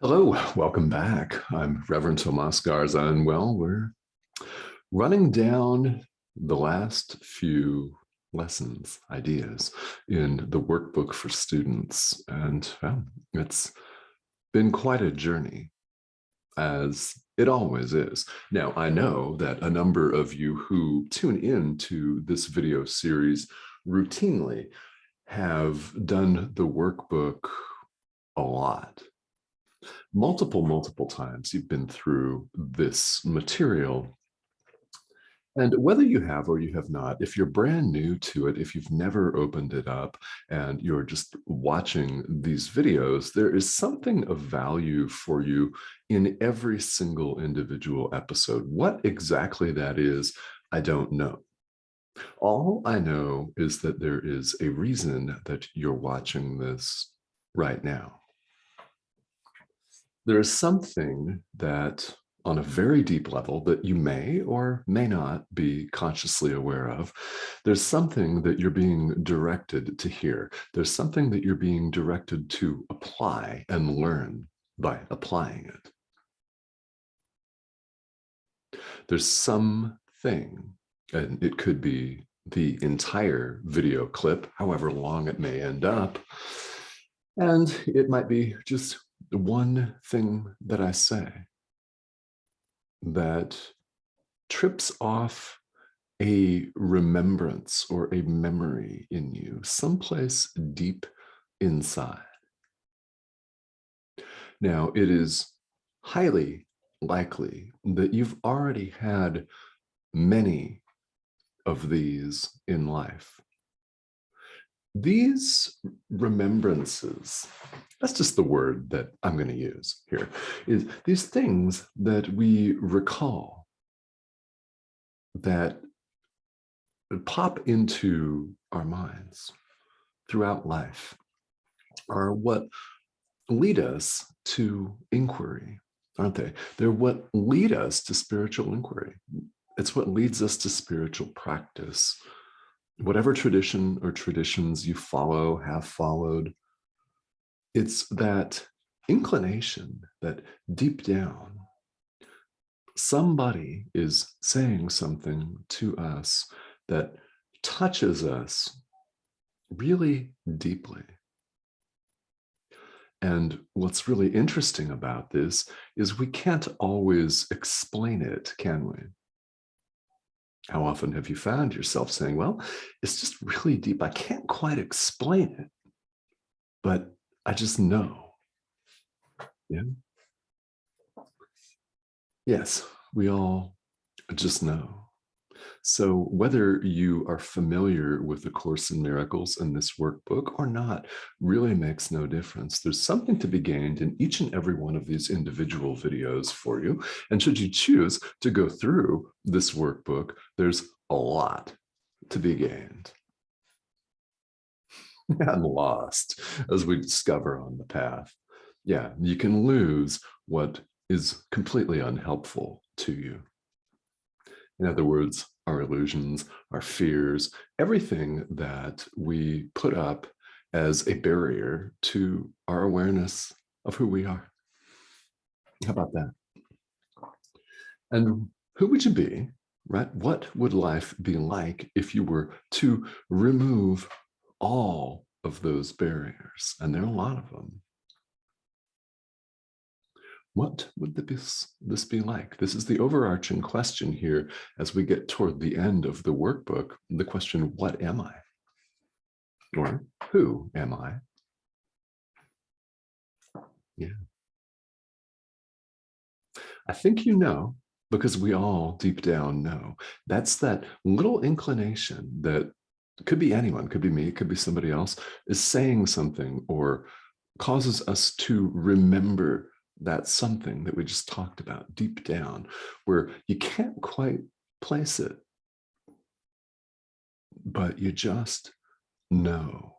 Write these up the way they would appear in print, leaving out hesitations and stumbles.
Hello, welcome back. I'm Reverend Tomas Garza, and we're running down the last few lessons, ideas in the workbook for students. And it's been quite a journey, as it always is. Now, I know that a number of you who tune in to this video series routinely have done the workbook a lot. Multiple times you've been through this material. And whether you have or you have not, if you're brand new to it, if you've never opened it up and you're just watching these videos, there is something of value for you in every single individual episode. What exactly that is, I don't know. All I know is that there is a reason that you're watching this right now. There is something that on a very deep level that you may or may not be consciously aware of. There's something that you're being directed to hear. There's something that you're being directed to apply and learn by applying it. There's something, and it could be the entire video clip, however long it may end up, and it might be just one thing that I say that trips off a remembrance or a memory in you, someplace deep inside. Now, it is highly likely that you've already had many of these in life. These remembrances, that's just the word that I'm going to use here, is these things that we recall that pop into our minds throughout life are what lead us to inquiry, aren't they? They're what lead us to spiritual inquiry. It's what leads us to spiritual practice. Whatever tradition or traditions you follow, have followed, it's that inclination that deep down, somebody is saying something to us that touches us really deeply. And what's really interesting about this is we can't always explain it, can we? How often have you found yourself saying, well, it's just really deep. I can't quite explain it, but I just know. Yeah. Yes, we all just know. So whether you are familiar with the Course in Miracles and this workbook or not really makes no difference. There's something to be gained in each and every one of these individual videos for you. And should you choose to go through this workbook, there's a lot to be gained and lost, as we discover on the path. Yeah, you can lose what is completely unhelpful to you. In other words, our illusions, our fears, everything that we put up as a barrier to our awareness of who we are. How about that? And who would you be, right? What would life be like if you were to remove all of those barriers? And there are a lot of them. What would this be like? This is the overarching question here as we get toward the end of the workbook. The question, what am I? Or who am I? Yeah. I think you know, because we all deep down know. That's that little inclination that could be anyone, could be me, could be somebody else, is saying something or causes us to remember that something that we just talked about deep down, where you can't quite place it, but you just know.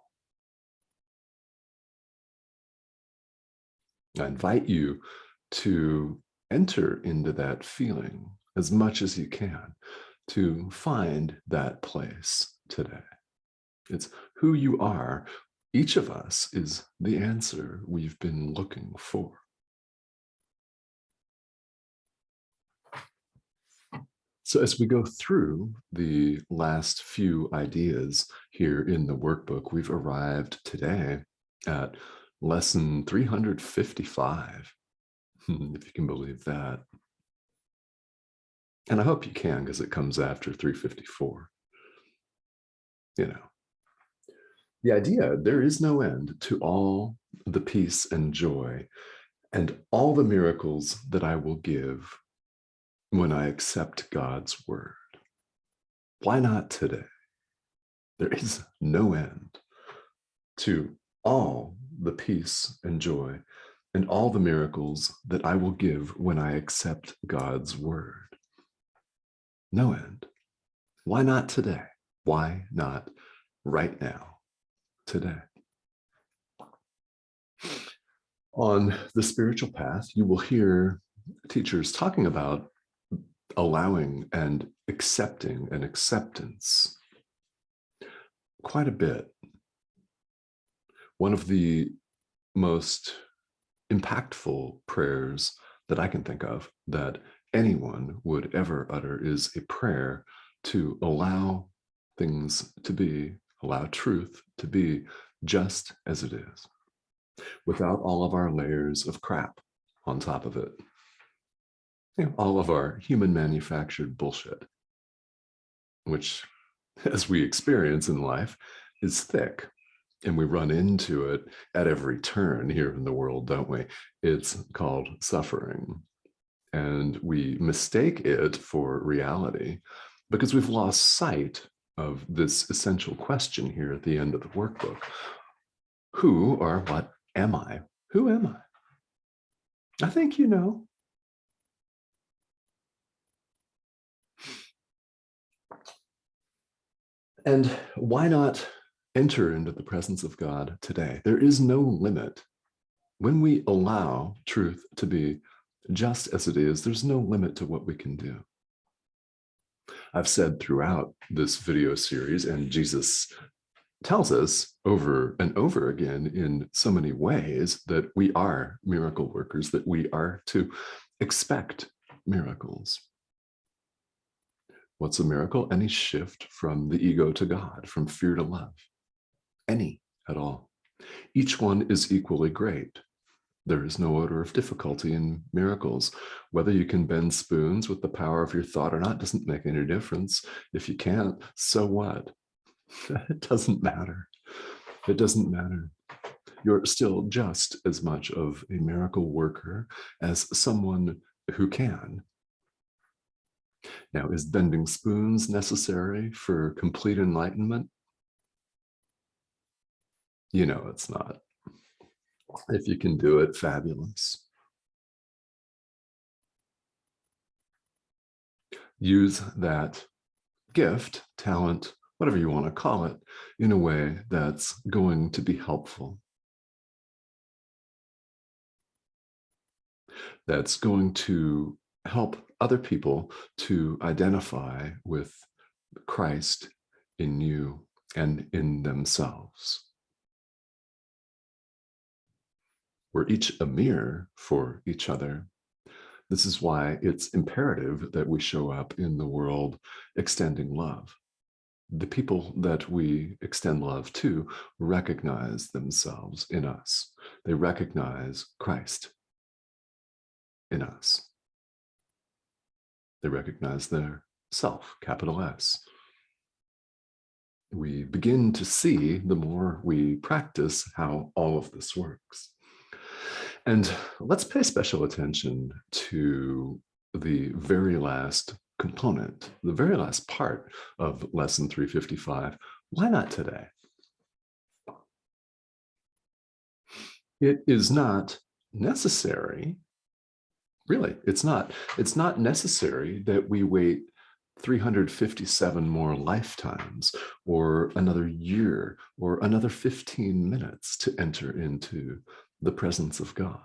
I invite you to enter into that feeling as much as you can to find that place today. It's who you are. Each of us is the answer we've been looking for. So as we go through the last few ideas here in the workbook, we've arrived today at lesson 355, if you can believe that. And I hope you can, because it comes after 354. You know, the idea, there is no end to all the peace and joy and all the miracles that I will give when I accept God's word. Why not today? There is no end to all the peace and joy and all the miracles that I will give when I accept God's word. No end. Why not today? Why not right now, today? On the spiritual path, you will hear teachers talking about allowing and accepting and acceptance quite a bit. One of the most impactful prayers that I can think of that anyone would ever utter is a prayer to allow things to be, allow truth to be just as it is, without all of our layers of crap on top of it. You know, all of our human manufactured bullshit, which, as we experience in life, is thick. And we run into it at every turn here in the world, don't we? It's called suffering. And we mistake it for reality because we've lost sight of this essential question here at the end of the workbook. Who or what am I? Who am I? I think you know. And why not enter into the presence of God today? There is no limit. When we allow truth to be just as it is, there's no limit to what we can do. I've said throughout this video series, and Jesus tells us over and over again in so many ways that we are miracle workers, that we are to expect miracles. What's a miracle? Any shift from the ego to God, from fear to love. Any at all. Each one is equally great. There is no order of difficulty in miracles. Whether you can bend spoons with the power of your thought or not doesn't make any difference. If you can't, so what? It doesn't matter. It doesn't matter. You're still just as much of a miracle worker as someone who can. Now, is bending spoons necessary for complete enlightenment? You know it's not. If you can do it, fabulous. Use that gift, talent, whatever you want to call it, in a way that's going to be helpful. That's going to help other people to identify with Christ in you and in themselves. We're each a mirror for each other. This is why it's imperative that we show up in the world extending love. The people that we extend love to recognize themselves in us. They recognize Christ in us. They recognize their self, capital S. We begin to see, the more we practice, how all of this works. And let's pay special attention to the very last component, the very last part of lesson 355. Why not today? It is not necessary, really, it's not necessary that we wait 357 more lifetimes or another year or another 15 minutes to enter into the presence of God.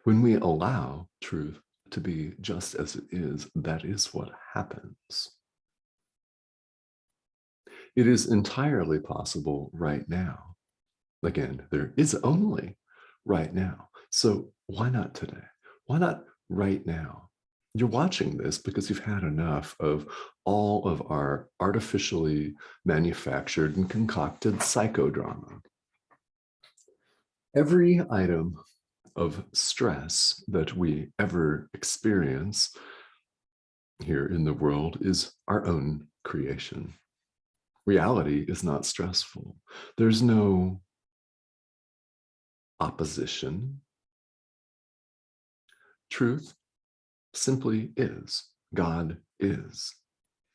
When we allow truth to be just as it is, that is what happens. It is entirely possible right now. Again, there is only right now. So why not today? Why not right now? You're watching this because you've had enough of all of our artificially manufactured and concocted psychodrama. Every item of stress that we ever experience here in the world is our own creation. Reality is not stressful. There's no opposition. Truth simply is. God is.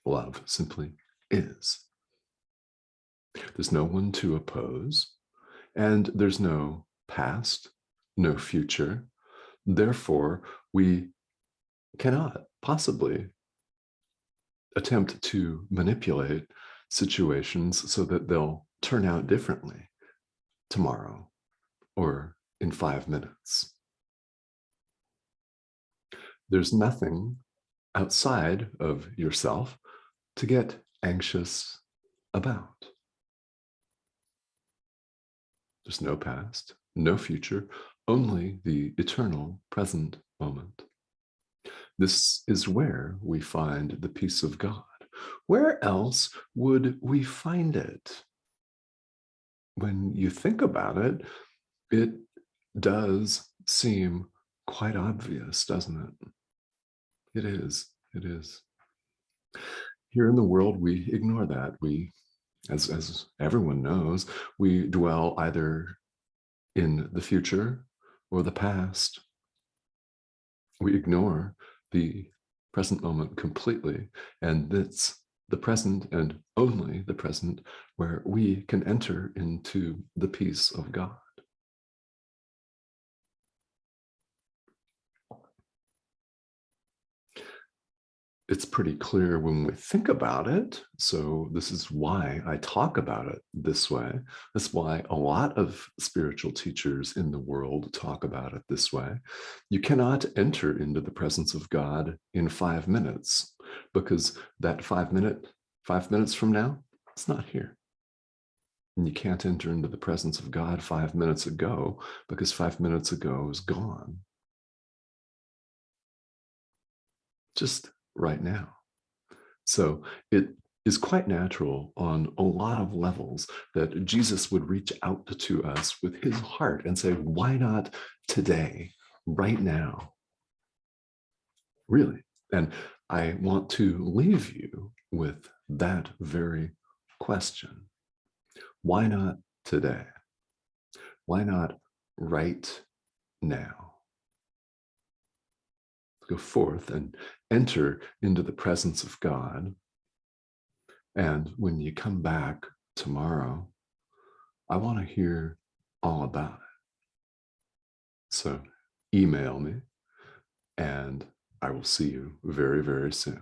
Love simply is. There's no one to oppose, and there's no past, no future. Therefore, we cannot possibly attempt to manipulate situations so that they'll turn out differently tomorrow or in 5 minutes. There's nothing outside of yourself to get anxious about. There's no past, no future, only the eternal present moment. This is where we find the peace of God. Where else would we find it? When you think about it, it does seem quite obvious, doesn't it? It is. It is. Here in the world, we ignore that. We, as everyone knows, we dwell either in the future or the past. We ignore the present moment completely, and it's the present and only the present where we can enter into the peace of God. It's pretty clear when we think about it. So this is why I talk about it this way. That's why a lot of spiritual teachers in the world talk about it this way. You cannot enter into the presence of God in 5 minutes, because that 5 minutes from now, it's not here. And you can't enter into the presence of God 5 minutes ago, because 5 minutes ago is gone. Just right now. So it is quite natural on a lot of levels that Jesus would reach out to us with his heart and say, why not today, right now? Really. And I want to leave you with that very question. Why not today? Why not right now? Go forth and enter into the presence of God. And when you come back tomorrow, I want to hear all about it. So email me, and I will see you very, very soon.